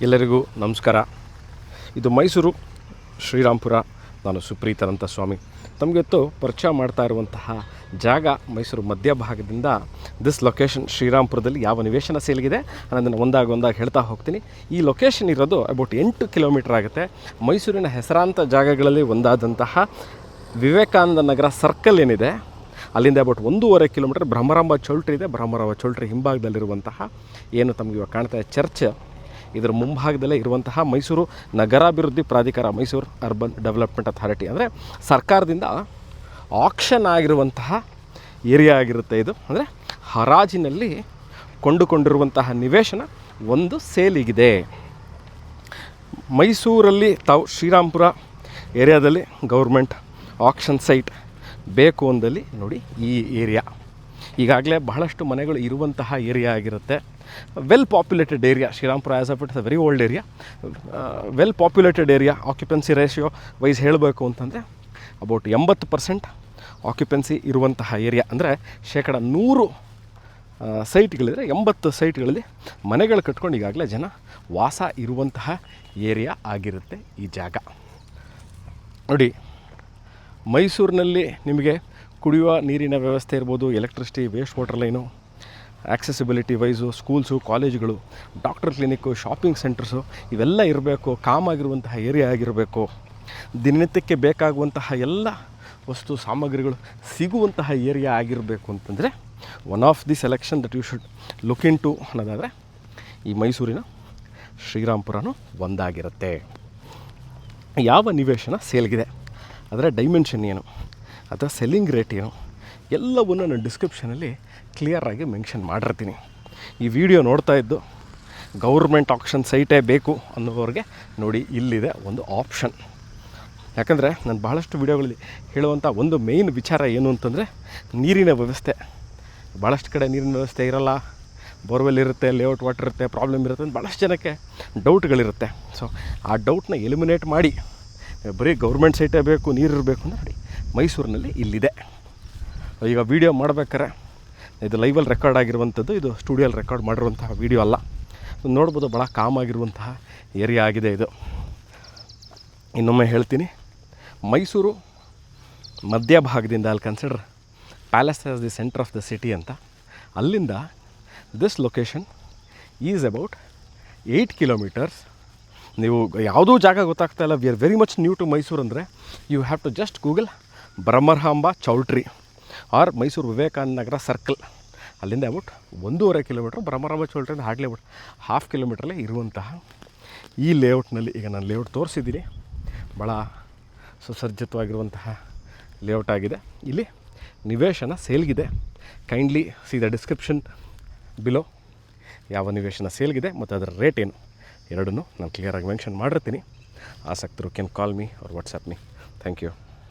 ಎಲ್ಲರಿಗೂ ನಮಸ್ಕಾರ. ಇದು ಮೈಸೂರು ಶ್ರೀರಾಂಪುರ. ನಾನು ಸುಪ್ರೀತನಂತ ಸ್ವಾಮಿ. ತಮಗಿತ್ತು ಪರಿಚಯ ಮಾಡ್ತಾ ಇರುವಂತಹ ಜಾಗ ಮೈಸೂರು ಮಧ್ಯಭಾಗದಿಂದ ದಿಸ್ ಲೊಕೇಶನ್ ಶ್ರೀರಾಂಪುರದಲ್ಲಿ ಯಾವ ನಿವೇಶನ ಸೇಲ್ಗಿದೆ ಅನ್ನೋದನ್ನು ಒಂದಾಗಿ ಹೇಳ್ತಾ ಹೋಗ್ತೀನಿ. ಈ ಲೊಕೇಶನ್ ಇರೋದು ಅಬೌಟ್ 8 ಕಿಲೋಮೀಟರ್ ಆಗುತ್ತೆ. ಮೈಸೂರಿನ ಹೆಸರಾಂತ ಜಾಗಗಳಲ್ಲಿ ಒಂದಾದಂತಹ ವಿವೇಕಾನಂದ ನಗರ ಸರ್ಕಲ್ ಏನಿದೆ ಅಲ್ಲಿಂದ ಅಬೌಟ್ 1.5 ಕಿಲೋಮೀಟರ್ ಬ್ರಹ್ಮರಾಂಬ ಚೌಲ್ಟ್ರಿ ಇದೆ. ಬ್ರಹ್ಮರಾಂಬ ಚೌಲ್ಟ್ರಿ ಹಿಂಭಾಗದಲ್ಲಿರುವಂತಹ ಏನು ತಮಗೆ ಇವಾಗ ಕಾಣ್ತಾ ಇದೆ ಚರ್ಚ್, ಇದರ ಮುಂಭಾಗದಲ್ಲೇ ಇರುವಂತಹ ಮೈಸೂರು ನಗರಾಭಿವೃದ್ಧಿ ಪ್ರಾಧಿಕಾರ, ಮೈಸೂರು ಅರ್ಬನ್ ಡೆವಲಪ್ಮೆಂಟ್ ಅಥಾರಿಟಿ, ಅಂದರೆ ಸರ್ಕಾರದಿಂದ ಆಕ್ಷನ್ ಆಗಿರುವಂತಹ ಏರಿಯಾ ಆಗಿರುತ್ತೆ ಇದು. ಅಂದರೆ ಹರಾಜಿನಲ್ಲಿ ಕೊಂಡುಕೊಂಡಿರುವಂತಹ ನಿವೇಶನ ಒಂದು ಸೇಲಿಗಿದೆ. ಮೈಸೂರಲ್ಲಿ ತಾವು ಶ್ರೀರಾಂಪುರ ಏರಿಯಾದಲ್ಲಿ ಗೌರ್ಮೆಂಟ್ ಆಕ್ಷನ್ ಸೈಟ್ ಬೇಕು ಅಂದಲ್ಲಿ ನೋಡಿ, ಈ ಏರಿಯಾ ಈಗಾಗಲೇ ಬಹಳಷ್ಟು ಮನೆಗಳು ಇರುವಂತಹ ಏರಿಯಾ ಆಗಿರುತ್ತೆ. Well populated area. Srirampura as of it is a very old area, well populated area. Occupancy ratio wise ಹೇಳಬೇಕು ಅಂತಂದರೆ ಅಬೌಟ್ 80% ಆಕ್ಯುಪೆನ್ಸಿ ಇರುವಂತಹ ಏರಿಯಾ. ಅಂದರೆ 100 ಸೈಟ್ಗಳಿದ್ರೆ 80 ಸೈಟ್ಗಳಲ್ಲಿ ಮನೆಗಳು ಕಟ್ಕೊಂಡು ಈಗಾಗಲೇ ಜನ ವಾಸ ಇರುವಂತಹ ಏರಿಯಾ ಆಗಿರುತ್ತೆ ಈ ಜಾಗ. ನೋಡಿ, ಮೈಸೂರಿನಲ್ಲಿ ನಿಮಗೆ ಕುಡಿಯುವ ನೀರಿನ ವ್ಯವಸ್ಥೆ ಇರ್ಬೋದು, electricity, waste water line, accessibility wise, schools, ಕಾಲೇಜುಗಳು, ಡಾಕ್ಟರ್ ಕ್ಲಿನಿಕ್ಕು, ಶಾಪಿಂಗ್ ಸೆಂಟರ್ಸು ಇವೆಲ್ಲ ಇರಬೇಕು. ಕಾಮಾಗಿರುವಂತಹ ಏರಿಯಾ ಆಗಿರಬೇಕು. ದಿನನಿತ್ಯಕ್ಕೆ ಬೇಕಾಗುವಂತಹ ಎಲ್ಲ ವಸ್ತು ಸಾಮಗ್ರಿಗಳು ಸಿಗುವಂತಹ ಏರಿಯಾ ಆಗಿರಬೇಕು ಅಂತಂದರೆ one of the selection that you should look into ಅನ್ನೋದಾದರೆ ಈ ಮೈಸೂರಿನ ಶ್ರೀರಾಂಪುರನೂ ಒಂದಾಗಿರುತ್ತೆ. ಯಾವ ನಿವೇಶನ ಸೇಲ್ಗಿದೆ, ಅದರ ಡೈಮೆನ್ಷನ್ ಏನು, ಅದರ ಸೆಲ್ಲಿಂಗ್ ರೇಟ್ ಏನು, ಎಲ್ಲವನ್ನು ನಾನು ಡಿಸ್ಕ್ರಿಪ್ಷನಲ್ಲಿ ಕ್ಲಿಯರಾಗಿ ಮೆನ್ಷನ್ ಮಾಡಿರ್ತೀನಿ. ಈ ವಿಡಿಯೋ ನೋಡ್ತಾ ಇದ್ದು ಗೌರ್ಮೆಂಟ್ ಆಕ್ಷನ್ ಸೈಟೇ ಬೇಕು ಅನ್ನೋವ್ರಿಗೆ ನೋಡಿ, ಇಲ್ಲಿದೆ ಒಂದು ಆಪ್ಷನ್. ಯಾಕಂದರೆ ನಾನು ಭಾಳಷ್ಟು ವಿಡಿಯೋಗಳಲ್ಲಿ ಹೇಳುವಂಥ ಒಂದು ಮೇಯ್ನ್ ವಿಚಾರ ಏನು ಅಂತಂದರೆ ನೀರಿನ ವ್ಯವಸ್ಥೆ. ಭಾಳಷ್ಟು ಕಡೆ ನೀರಿನ ವ್ಯವಸ್ಥೆ ಇರೋಲ್ಲ, ಬೋರ್ವೆಲ್ ಇರುತ್ತೆ, ಲೇಔಟ್ ವಾಟರ್ ಇರುತ್ತೆ, ಪ್ರಾಬ್ಲಮ್ ಇರುತ್ತೆ ಅಂತ ಭಾಳಷ್ಟು ಜನಕ್ಕೆ ಡೌಟ್ಗಳಿರುತ್ತೆ. ಸೊ ಆ ಡೌಟ್ನ ಎಲಿಮಿನೇಟ್ ಮಾಡಿ ಬರೀ ಗೌರ್ಮೆಂಟ್ ಸೈಟೇ ಬೇಕು, ನೀರು ಇರಬೇಕು ಅಂತ ನೋಡಿ, ಮೈಸೂರಿನಲ್ಲಿ ಇಲ್ಲಿದೆ. ಈಗ ವೀಡಿಯೋ ಮಾಡ್ಬೇಕಾರೆ ಇದು ಲೈವಲ್ಲಿ ರೆಕಾರ್ಡ್ ಆಗಿರುವಂಥದ್ದು, ಇದು ಸ್ಟುಡಿಯೋಲ್ಲಿ ರೆಕಾರ್ಡ್ ಮಾಡಿರುವಂತಹ ವೀಡಿಯೋ ಅಲ್ಲ. ನೋಡ್ಬೋದು, ಭಾಳ ಕಾಮಾಗಿರುವಂತಹ ಏರಿಯಾ ಆಗಿದೆ ಇದು. ಇನ್ನೊಮ್ಮೆ ಹೇಳ್ತೀನಿ, ಮೈಸೂರು ಮಧ್ಯಭಾಗದಿಂದ ಅಲ್ಲಿ consider palace as the centre of the city ಅಂತ, ಅಲ್ಲಿಂದ this location is about 8 kilometres. ನೀವು ಯಾವುದೂ ಜಾಗ ಗೊತ್ತಾಗ್ತಾ ಇಲ್ಲ, we are very much new to Mysuru ಅಂದರೆ you have to just Google Brahmaramba choultry or Mysuru Vivekananda Nagar circle. ಅಲ್ಲಿಂದ ಅಬೌಟ್ 1.5 ಕಿಲೋಮೀಟ್ರ್ ಬ್ರಹ್ಮರಾಂಬ ಚೌಲ್ಟ್ರಿಂದ ಹಾರ್ಡ್ಲಿ ಅಬೌಟ್ 1/2 ಕಿಲೋಮೀಟ್ರಲ್ಲೇ ಇರುವಂತಹ ಈ ಲೇಔಟ್ನಲ್ಲಿ ಈಗ ನಾನು ಲೇಔಟ್ ತೋರಿಸಿದ್ದೀನಿ. ಭಾಳ ಸುಸಜ್ಜಿತವಾಗಿರುವಂತಹ ಲೇಔಟ್ ಆಗಿದೆ. ಇಲ್ಲಿ ನಿವೇಶನ ಸೇಲ್ಗಿದೆ. Kindly see the description below ಯಾವ ನಿವೇಶನ ಸೇಲ್ಗಿದೆ ಮತ್ತು ಅದರ ರೇಟ್ ಏನು ಎರಡನ್ನೂ ನಾನು ಕ್ಲಿಯರಾಗಿ ಮೆನ್ಷನ್ ಮಾಡಿರ್ತೀನಿ. ಆಸಕ್ತರು can call me or WhatsApp me. Thank you.